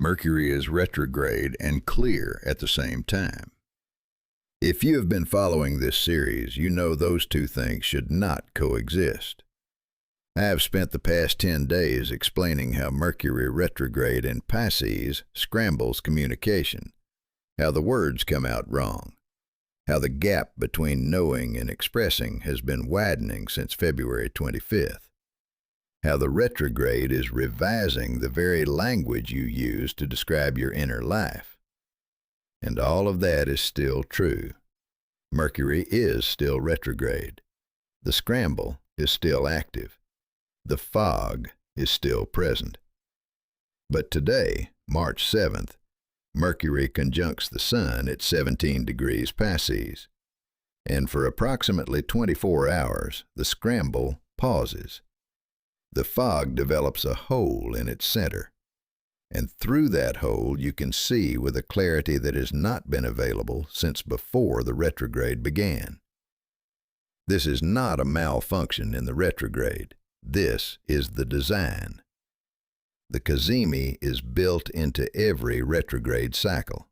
Mercury is retrograde and clear at the same time. If you have been following this series, you know those two things should not coexist. I have spent the past 10 days explaining how Mercury retrograde in Pisces scrambles communication, how the words come out wrong, how the gap between knowing and expressing has been widening since February 25th, how the retrograde is revising the very language you use to describe your inner life. And all of that is still true. Mercury is still retrograde. The scramble is still active. The fog is still present. But today, March 7th, Mercury conjuncts the Sun at 17 degrees Pisces, and for approximately 24 hours, the scramble pauses. The fog develops a hole in its center, and through that hole you can see with a clarity that has not been available since before the retrograde began. This is not a malfunction in the retrograde. This is the design. The cazimi is built into every retrograde cycle.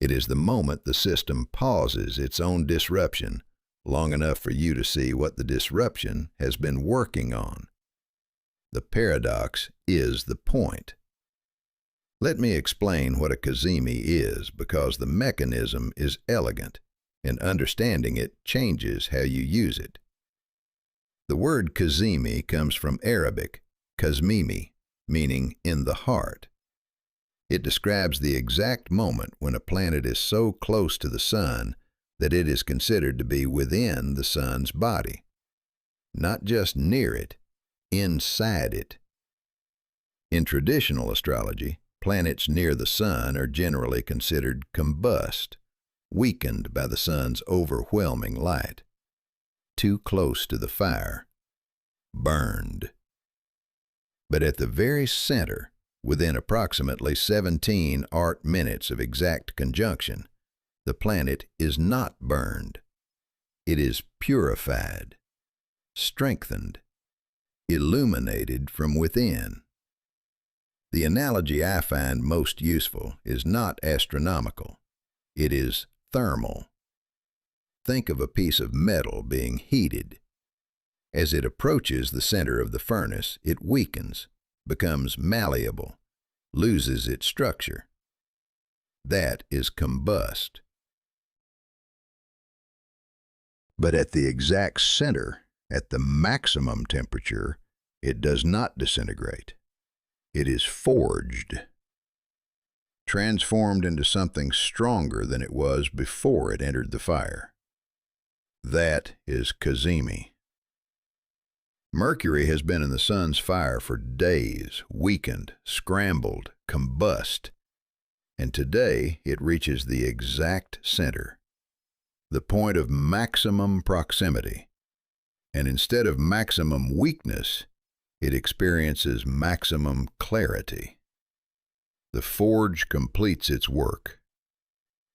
It is the moment the system pauses its own disruption long enough for you to see what the disruption has been working on. The paradox is the point. Let me explain what a cazimi is, because the mechanism is elegant, and understanding it changes how you use it. The word cazimi comes from Arabic, kazmimi, meaning in the heart. It describes the exact moment when a planet is so close to the Sun that it is considered to be within the Sun's body. Not just near it, inside it. In traditional astrology, planets near the Sun are generally considered combust, weakened by the Sun's overwhelming light. Too close to the fire, burned. But at the very center, within approximately 17 arc minutes of exact conjunction, the planet is not burned. It is purified, strengthened, illuminated from within. The analogy I find most useful is not astronomical. It is thermal. Think of a piece of metal being heated. As it approaches the center of the furnace, it weakens, becomes malleable, loses its structure. That is combust. But at the exact center, at the maximum temperature, it does not disintegrate. It is forged, transformed into something stronger than it was before it entered the fire. That is cazimi. Mercury has been in the Sun's fire for days, weakened, scrambled, combust, and today it reaches the exact center, the point of maximum proximity, and instead of maximum weakness, it experiences maximum clarity. The forge completes its work.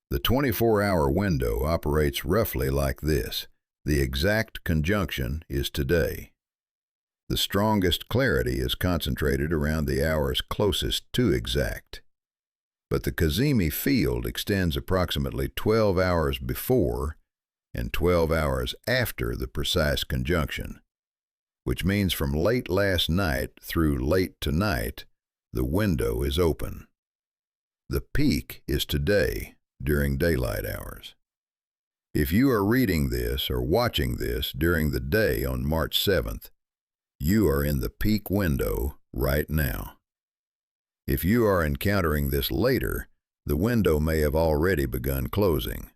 The 24-hour window operates roughly like this. The exact conjunction is today. The strongest clarity is concentrated around the hours closest to exact. But the cazimi field extends approximately 12 hours before and 12 hours after the precise conjunction, which means from late last night through late tonight, the window is open. The peak is today during daylight hours. If you are reading this or watching this during the day on March 7th, you are in the peak window right now. If you are encountering this later, the window may have already begun closing.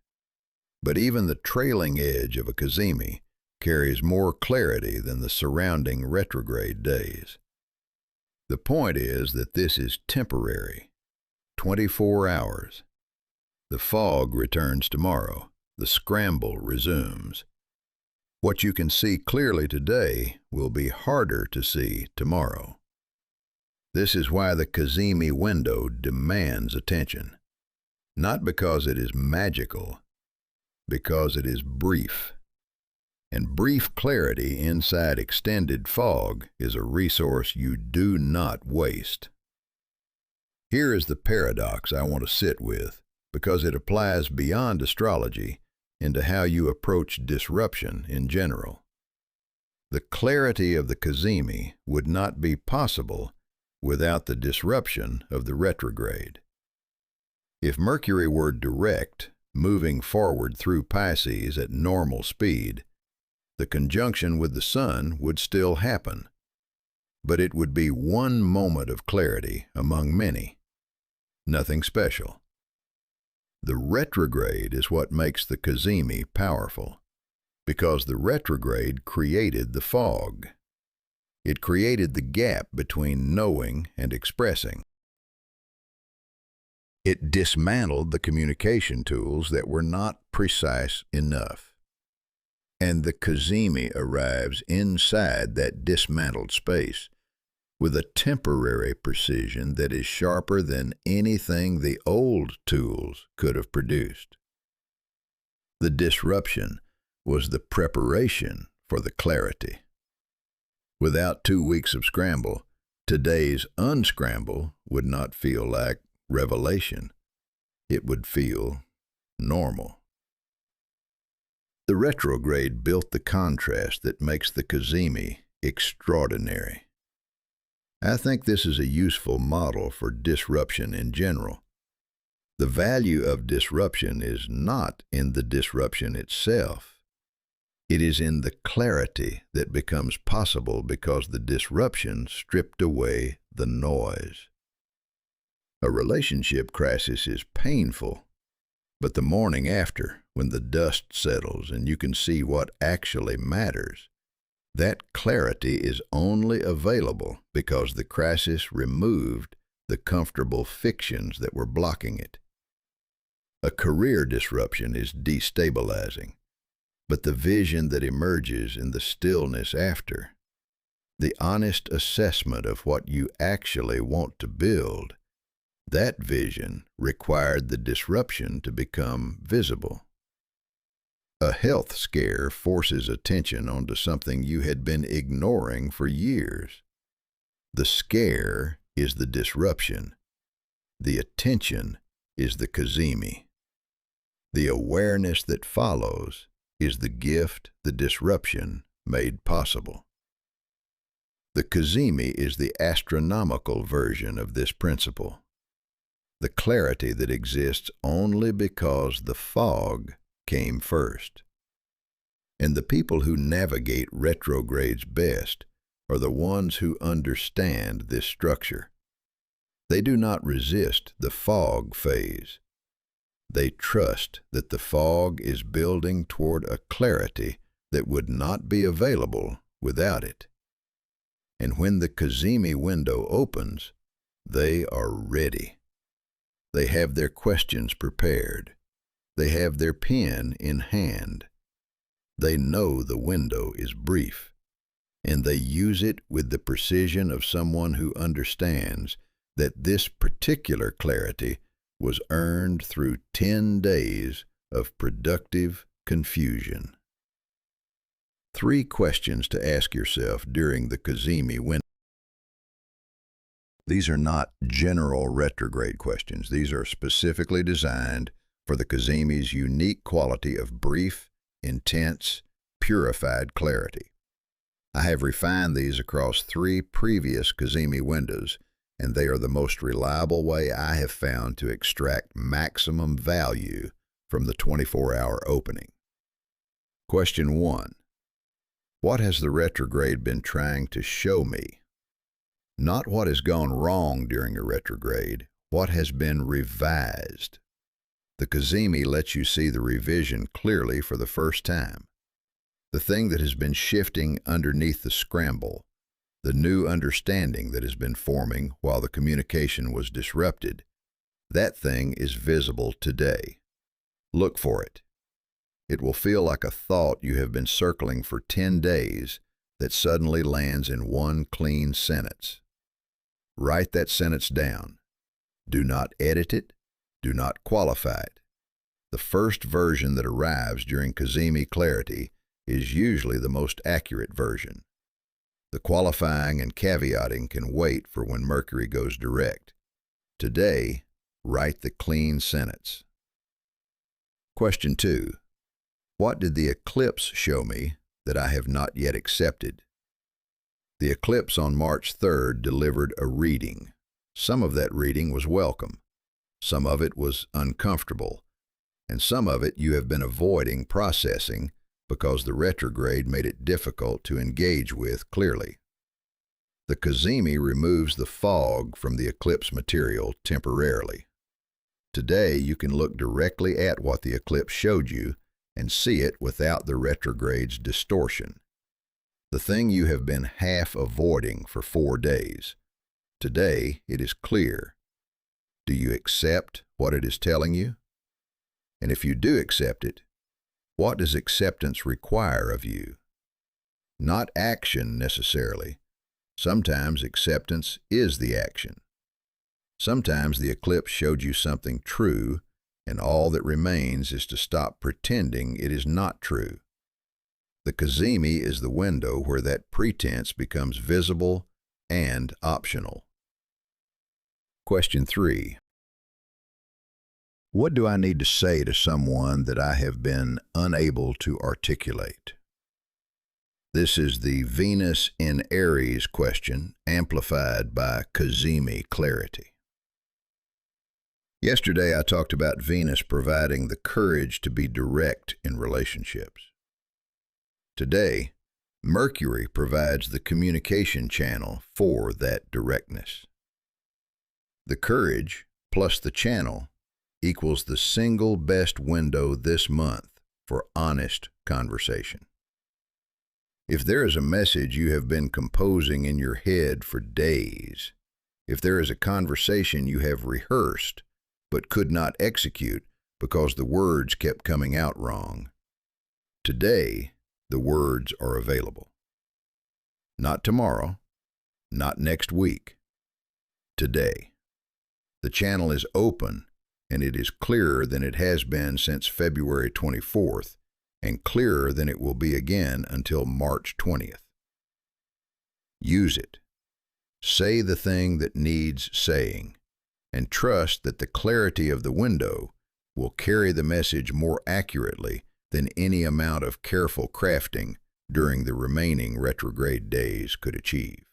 But even the trailing edge of a cazimi carries more clarity than the surrounding retrograde days. The point is that this is temporary, 24 hours. The fog returns tomorrow. The scramble resumes. What you can see clearly today will be harder to see tomorrow. This is why the cazimi window demands attention. Not because it is magical, because it is brief. And brief clarity inside extended fog is a resource you do not waste. Here is the paradox I want to sit with, because it applies beyond astrology into how you approach disruption in general. The clarity of the cazimi would not be possible without the disruption of the retrograde. If Mercury were direct, moving forward through Pisces at normal speed, the conjunction with the Sun would still happen, but it would be one moment of clarity among many, nothing special. The retrograde is what makes the cazimi powerful, because the retrograde created the fog. It created the gap between knowing and expressing. It dismantled the communication tools that were not precise enough. And the cazimi arrives inside that dismantled space with a temporary precision that is sharper than anything the old tools could have produced. The disruption was the preparation for the clarity. Without 2 weeks of scramble, today's unscramble would not feel like revelation. It would feel normal. The retrograde built the contrast that makes the cazimi extraordinary. I think this is a useful model for disruption in general. The value of disruption is not in the disruption itself. It is in the clarity that becomes possible because the disruption stripped away the noise. A relationship crisis is painful, but the morning after, when the dust settles and you can see what actually matters, that clarity is only available because the crisis removed the comfortable fictions that were blocking it. A career disruption is destabilizing, but the vision that emerges in the stillness after, the honest assessment of what you actually want to build, that vision required the disruption to become visible. A health scare forces attention onto something you had been ignoring for years. The scare is the disruption. The attention is the cazimi. The awareness that follows is the gift the disruption made possible. The cazimi is the astronomical version of this principle. The clarity that exists only because the fog came first. And the people who navigate retrogrades best are the ones who understand this structure. They do not resist the fog phase. They trust that the fog is building toward a clarity that would not be available without it. And when the cazimi window opens, they are ready. They have their questions prepared. They have their pen in hand. They know the window is brief, and they use it with the precision of someone who understands that this particular clarity was earned through 10 days of productive confusion. 3 questions to ask yourself during the cazimi window. These are not general retrograde questions. These are specifically designed for the cazimi's unique quality of brief, intense, purified clarity. I have refined these across 3 previous cazimi windows, and they are the most reliable way I have found to extract maximum value from the 24-hour opening. Question 1. What has the retrograde been trying to show me? Not what has gone wrong during a retrograde, what has been revised. The cazimi lets you see the revision clearly for the first time. The thing that has been shifting underneath the scramble, the new understanding that has been forming while the communication was disrupted, that thing is visible today. Look for it. It will feel like a thought you have been circling for 10 days that suddenly lands in one clean sentence. Write that sentence down. Do not edit it. Do not qualify it. The first version that arrives during cazimi clarity is usually the most accurate version. The qualifying and caveating can wait for when Mercury goes direct. Today, write the clean sentence. Question 2. What did the eclipse show me that I have not yet accepted? The eclipse on March 3rd delivered a reading. Some of that reading was welcome. Some of it was uncomfortable. And some of it you have been avoiding processing because the retrograde made it difficult to engage with clearly. The cazimi removes the fog from the eclipse material temporarily. Today you can look directly at what the eclipse showed you and see it without the retrograde's distortion. The thing you have been half avoiding for 4 days. Today it is clear. Do you accept what it is telling you? And if you do accept it, what does acceptance require of you? Not action necessarily. Sometimes acceptance is the action. Sometimes the eclipse showed you something true, and all that remains is to stop pretending it is not true. The cazimi is the window where that pretense becomes visible and optional. Question 3. What do I need to say to someone that I have been unable to articulate? This is the Venus in Aries question, amplified by cazimi clarity. Yesterday I talked about Venus providing the courage to be direct in relationships. Today, Mercury provides the communication channel for that directness. The courage plus the channel equals the single best window this month for honest conversation. If there is a message you have been composing in your head for days, if there is a conversation you have rehearsed but could not execute because the words kept coming out wrong, today the words are available. Not tomorrow, not next week, today. The channel is open, and it is clearer than it has been since February 24th, and clearer than it will be again until March 20th. Use it. Say the thing that needs saying, and trust that the clarity of the window will carry the message more accurately than any amount of careful crafting during the remaining retrograde days could achieve.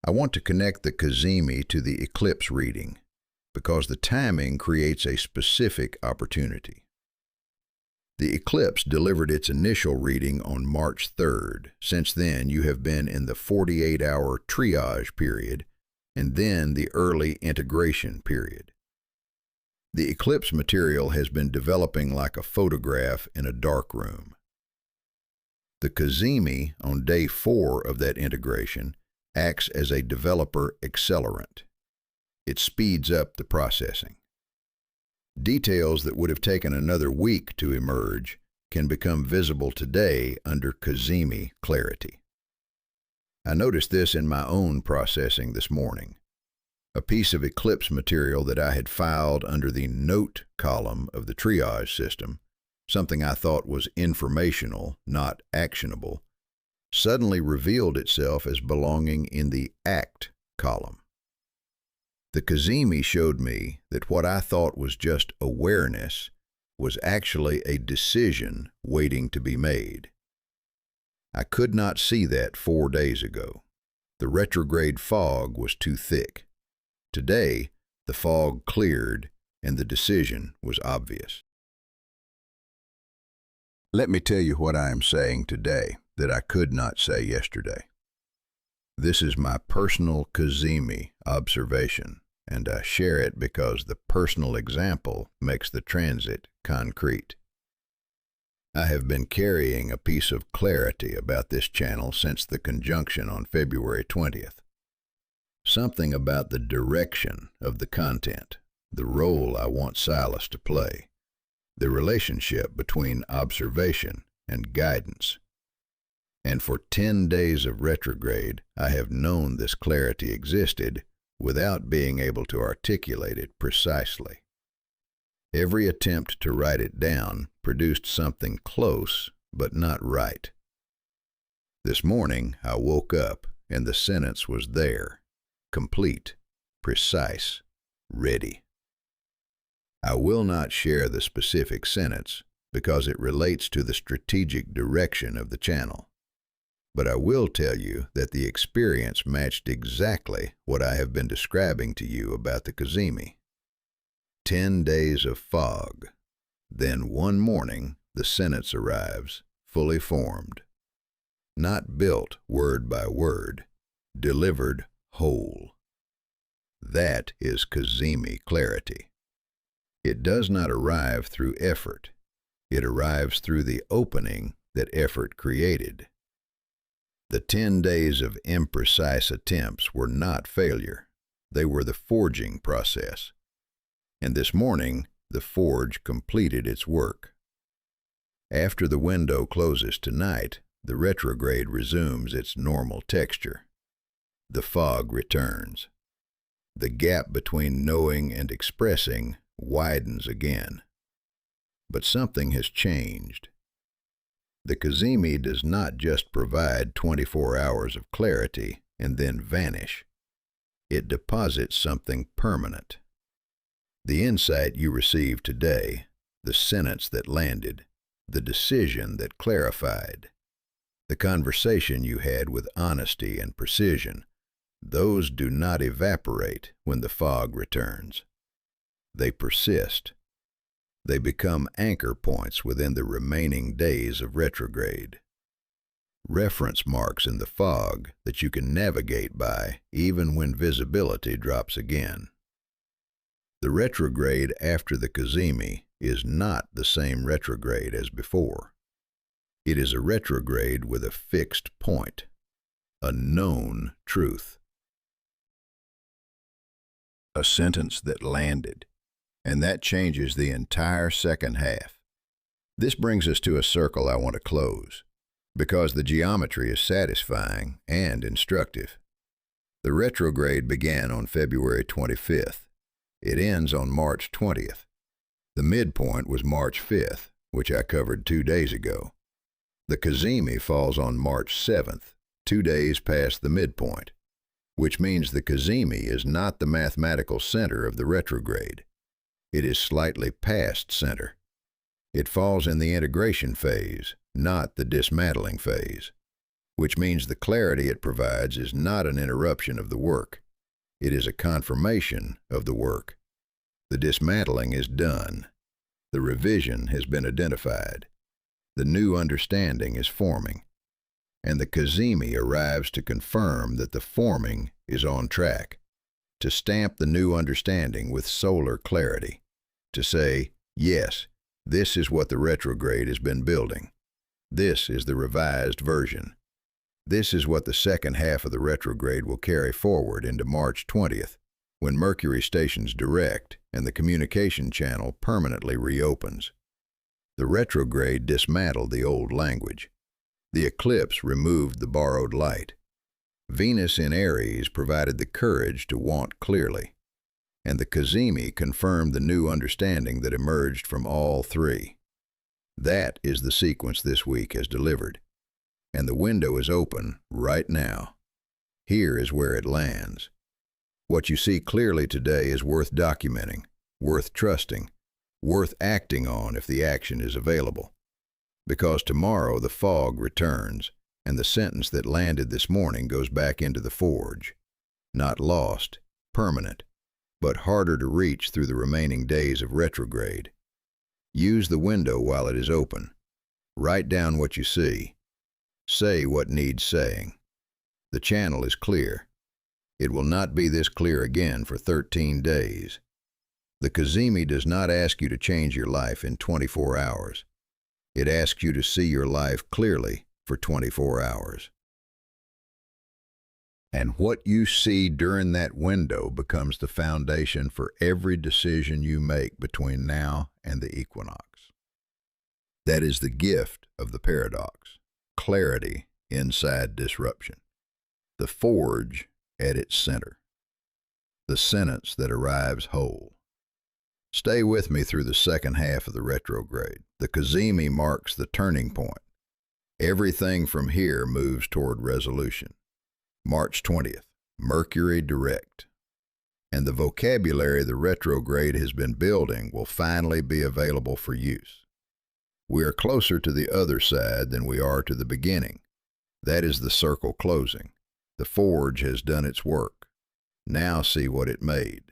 I want to connect the cazimi to the eclipse reading because the timing creates a specific opportunity. The eclipse delivered its initial reading on March 3rd. Since then, you have been in the 48-hour triage period and then the early integration period. The eclipse material has been developing like a photograph in a dark room. The cazimi on day 4 of that integration acts as a developer accelerant. It speeds up the processing. Details that would have taken another week to emerge can become visible today under cazimi clarity. I noticed this in my own processing this morning. A piece of eclipse material that I had filed under the note column of the triage system, something I thought was informational, not actionable, suddenly revealed itself as belonging in the act column. The cazimi showed me that what I thought was just awareness was actually a decision waiting to be made. I could not see that 4 days ago. The retrograde fog was too thick. Today, the fog cleared and the decision was obvious. Let me tell you what I am saying today that I could not say yesterday. This is my personal cazimi observation, and I share it because the personal example makes the transit concrete. I have been carrying a piece of clarity about this channel since the conjunction on February 20th. Something about the direction of the content, the role I want Silas to play, the relationship between observation and guidance. And for 10 days of retrograde, I have known this clarity existed without being able to articulate it precisely. Every attempt to write it down produced something close, but not right. This morning, I woke up and the sentence was there, complete, precise, ready. I will not share the specific sentence because it relates to the strategic direction of the channel. But I will tell you that the experience matched exactly what I have been describing to you about the cazimi. 10 days of fog. Then one morning, the sentence arrives, fully formed. Not built word by word, delivered whole. That is cazimi clarity. It does not arrive through effort. It arrives through the opening that effort created. The 10 days of imprecise attempts were not failure. They were the forging process. And this morning, the forge completed its work. After the window closes tonight, the retrograde resumes its normal texture. The fog returns. The gap between knowing and expressing widens again. But something has changed. The cazimi does not just provide 24 hours of clarity and then vanish. It deposits something permanent. The insight you received today, the sentence that landed, the decision that clarified, the conversation you had with honesty and precision, those do not evaporate when the fog returns. They persist. They become anchor points within the remaining days of retrograde. Reference marks in the fog that you can navigate by even when visibility drops again. The retrograde after the cazimi is not the same retrograde as before. It is a retrograde with a fixed point, a known truth. A sentence that landed. And that changes the entire second half. This brings us to a circle I want to close, because the geometry is satisfying and instructive. The retrograde began on February 25th. It ends on March 20th. The midpoint was March 5th, which I covered 2 days ago. The cazimi falls on March 7th, 2 days past the midpoint, which means the cazimi is not the mathematical center of the retrograde. It is slightly past center. It falls in the integration phase, not the dismantling phase, which means the clarity it provides is not an interruption of the work. It is a confirmation of the work. The dismantling is done. The revision has been identified. The new understanding is forming. And the cazimi arrives to confirm that the forming is on track, to stamp the new understanding with solar clarity, to say, yes, this is what the retrograde has been building. This is the revised version. This is what the second half of the retrograde will carry forward into March 20th, when Mercury stations direct and the communication channel permanently reopens. The retrograde dismantled the old language. The eclipse removed the borrowed light. Venus in Aries provided the courage to want clearly. And the cazimi confirmed the new understanding that emerged from all three. That is the sequence this week has delivered. And the window is open right now. Here is where it lands. What you see clearly today is worth documenting, worth trusting, worth acting on if the action is available. Because tomorrow the fog returns, and the sentence that landed this morning goes back into the forge. Not lost, permanent, but harder to reach through the remaining days of retrograde. Use the window while it is open. Write down what you see. Say what needs saying. The channel is clear. It will not be this clear again for 13 days. The cazimi does not ask you to change your life in 24 hours. It asks you to see your life clearly for 24 hours. And what you see during that window becomes the foundation for every decision you make between now and the equinox. That is the gift of the paradox, clarity inside disruption, the forge at its center, the sentence that arrives whole. Stay with me through the second half of the retrograde. The cazimi marks the turning point. Everything from here moves toward resolution. March 20th, Mercury direct. and the vocabulary the retrograde has been building will finally be available for use. We are closer to the other side than we are to the beginning. That is the circle closing. The forge has done its work. Now see what it made.